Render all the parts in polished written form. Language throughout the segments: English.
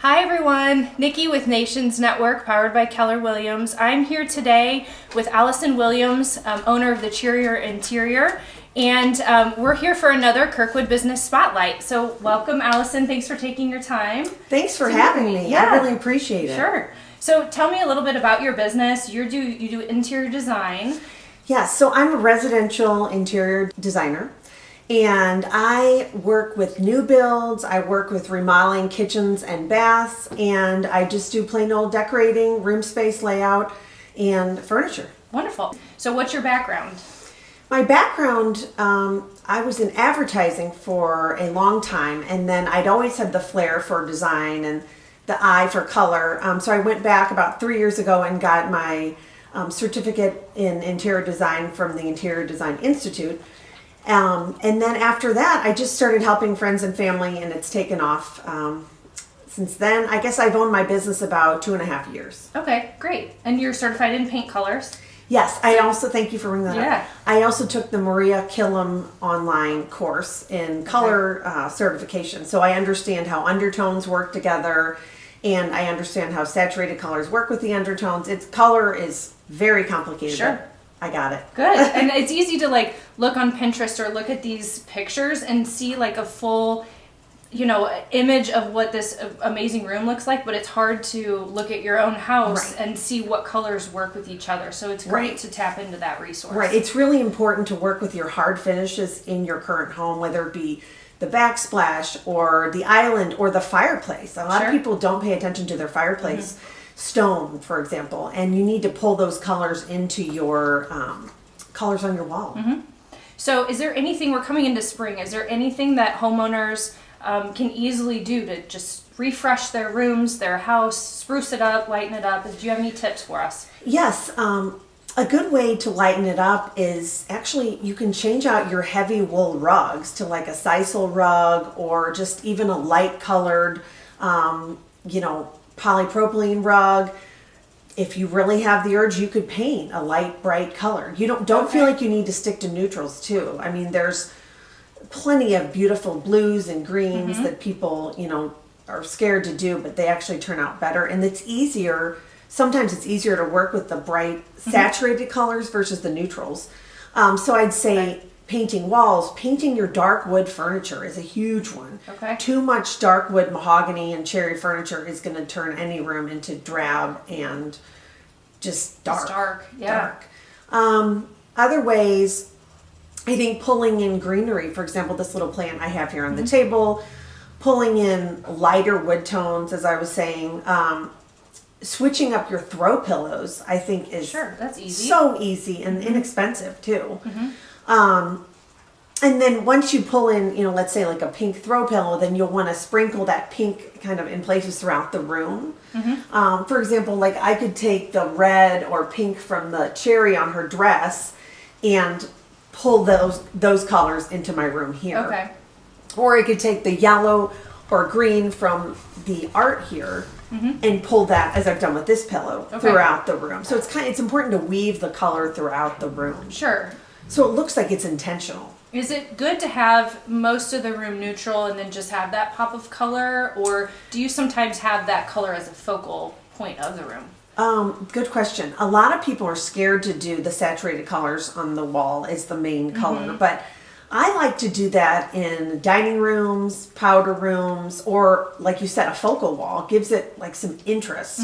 Hi everyone, Nikki with Nations Network, powered by Keller Williams. I'm here today with Allison Williams, owner of the Cheerier Interior, and we're here for another Kirkwood Business Spotlight. So welcome, Allison. Thanks for taking your time. Thanks for having me. Yeah. I really appreciate it. Sure. So tell me a little bit about your business. You do interior design. Yes, so I'm a residential interior designer. And I work with new builds, I work with remodeling kitchens and baths, and I just do plain old decorating, room space layout, and furniture. Wonderful. So what's your background? My background, I was in advertising for a long time, and then I'd always had the flair for design and the eye for color. So I went back about 3 years ago and got my certificate in interior design from the Interior Design Institute. And then after that, I just started helping friends and family, and it's taken off. Since then, I guess I've owned my business about 2.5 years. Okay, great. And you're certified in paint colors? Yes, I also, thank you for bringing that Yeah. up. I also took the Maria Killam online course in color certification. So I understand how undertones work together, and I understand how saturated colors work with the undertones. Color is very complicated. Sure. I got it. Good. And it's easy to look on Pinterest or look at these pictures and see a full, image of what this amazing room looks like, but it's hard to look at your own house and see what colors work with each other. So it's great to tap into that resource. Right. It's really important to work with your hard finishes in your current home, whether it be the backsplash or the island or the fireplace. A lot of people don't pay attention to their fireplace. Stone, for example, and you need to pull those colors into your colors on your wall. So is there anything, we're coming into spring, is there anything that homeowners can easily do to just refresh their rooms, their house, spruce it up, lighten it up? Do you have any tips for us? Yes, a good way to lighten it up is actually you can change out your heavy wool rugs to like a sisal rug or just even a light colored, polypropylene rug. If you really have the urge, you could paint a light, bright color. You don't feel like you need to stick to neutrals too. I mean, there's plenty of beautiful blues and greens that people, are scared to do, but they actually turn out better. And it's easier. Sometimes it's easier to work with the bright, saturated colors versus the neutrals. So I'd say painting walls, painting your dark wood furniture is a huge one. Okay. Too much dark wood, mahogany, and cherry furniture is going to turn any room into drab and just dark. It's dark, yeah. Dark. Other ways, I think pulling in greenery, for example, this little plant I have here on the table, pulling in lighter wood tones, as I was saying, switching up your throw pillows, I think is that's easy. So easy and inexpensive too. And then once you pull in, let's say like a pink throw pillow, then you'll want to sprinkle that pink kind of in places throughout the room. For example, like I could take the red or pink from the cherry on her dress and pull those colors into my room here. Okay. Or I could take the yellow or green from the art here and pull that, as I've done with this pillow, throughout the room. So it's important to weave the color throughout the room. Sure. So it looks like it's intentional. Is it good to have most of the room neutral and then just have that pop of color? Or do you sometimes have that color as a focal point of the room? Good question. A lot of people are scared to do the saturated colors on the wall as the main color, but I like to do that in dining rooms, powder rooms, or like you said, a focal wall. Gives it like some interest.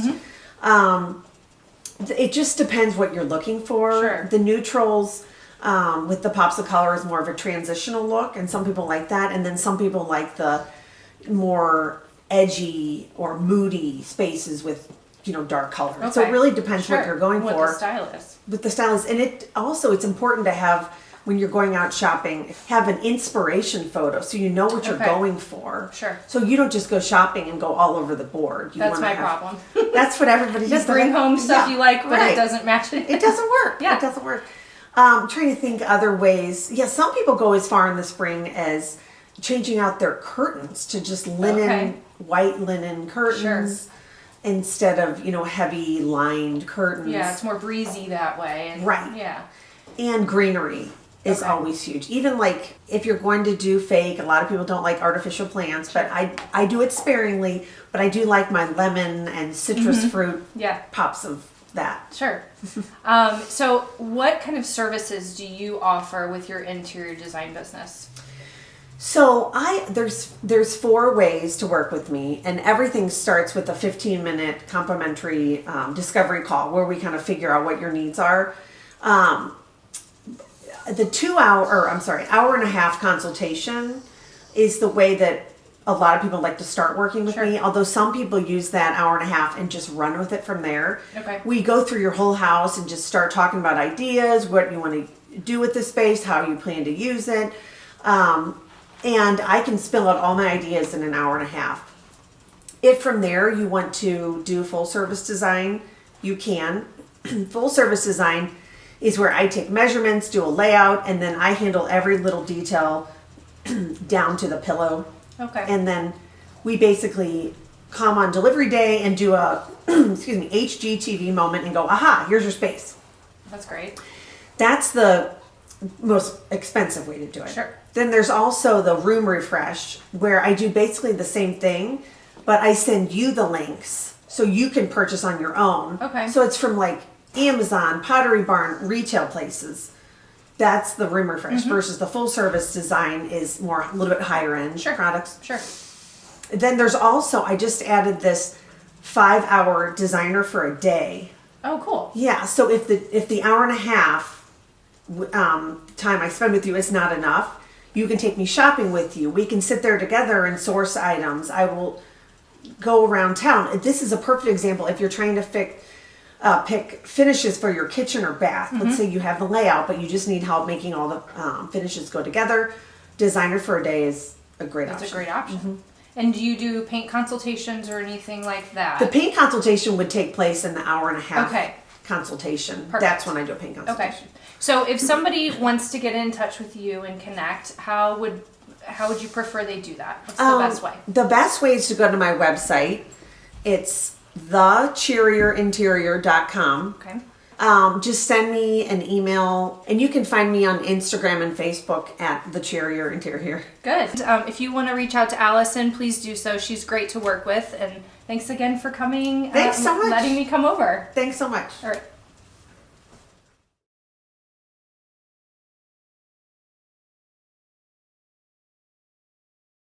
It just depends what you're looking for. Sure. The neutrals with the pops of color is more of a transitional look, and some people like that, and then some people like the more edgy or moody spaces with dark color. So it really depends what you're going for. What the style is. With the style is, and it's important to have, when you're going out shopping, have an inspiration photo so you know what you're going for. Sure. So you don't just go shopping and go all over the board. That's my problem. That's what everybody does. You bring home stuff you like, but it doesn't match it. It doesn't work. Yeah. It doesn't work. I'm trying to think other ways. Yeah, some people go as far in the spring as changing out their curtains to just linen, white linen curtains. Instead of, heavy lined curtains. Yeah, it's more breezy that way. And, right. Yeah. And greenery. is always huge. Even like if you're going to do fake, a lot of people don't like artificial plants, but I do it sparingly, but I do like my lemon and citrus fruit pops of that. Sure. So what kind of services do you offer with your interior design business? So there's 4 ways to work with me, and everything starts with a 15-minute complimentary discovery call where we kind of figure out what your needs are. The hour and a half consultation is the way that a lot of people like to start working with me, although some people use that hour and a half and just run with it from there. Okay. We go through your whole house and just start talking about ideas, what you want to do with the space, how you plan to use it. And I can spill out all my ideas in an hour and a half. If from there you want to do full service design, you can. Full service design is where I take measurements, do a layout, and then I handle every little detail down to the pillow. Okay. And then we basically come on delivery day and do a HGTV moment and go, aha, here's your space. That's great. That's the most expensive way to do it. Sure. Then there's also the room refresh where I do basically the same thing, but I send you the links so you can purchase on your own. Okay. So it's from like Amazon, Pottery Barn, retail places. That's the room refresh versus the full service design is more a little bit higher end products. Sure. Then there's also, I just added this 5-hour designer for a day. Oh, cool. Yeah. So if the hour and a half time I spend with you is not enough, you can take me shopping with you. We can sit there together and source items. I will go around town. This is a perfect example if you're trying to pick finishes for your kitchen or bath. Let's say you have the layout, but you just need help making all the finishes go together. Designer for a day is a great option. That's a great option. And do you do paint consultations or anything like that? The paint consultation would take place in the hour and a half consultation. Perfect. That's when I do a paint consultation. Okay. So if somebody wants to get in touch with you and connect, how would you prefer they do that? What's the best way? The best way is to go to my website. It's thecheerierinterior.com. Okay. Just send me an email, and you can find me on Instagram and Facebook at the Cheerier Interior. Good. If you want to reach out to Allison, please do so. She's great to work with, and thanks again for coming. Thanks so much. Letting me come over. Thanks so much. All right.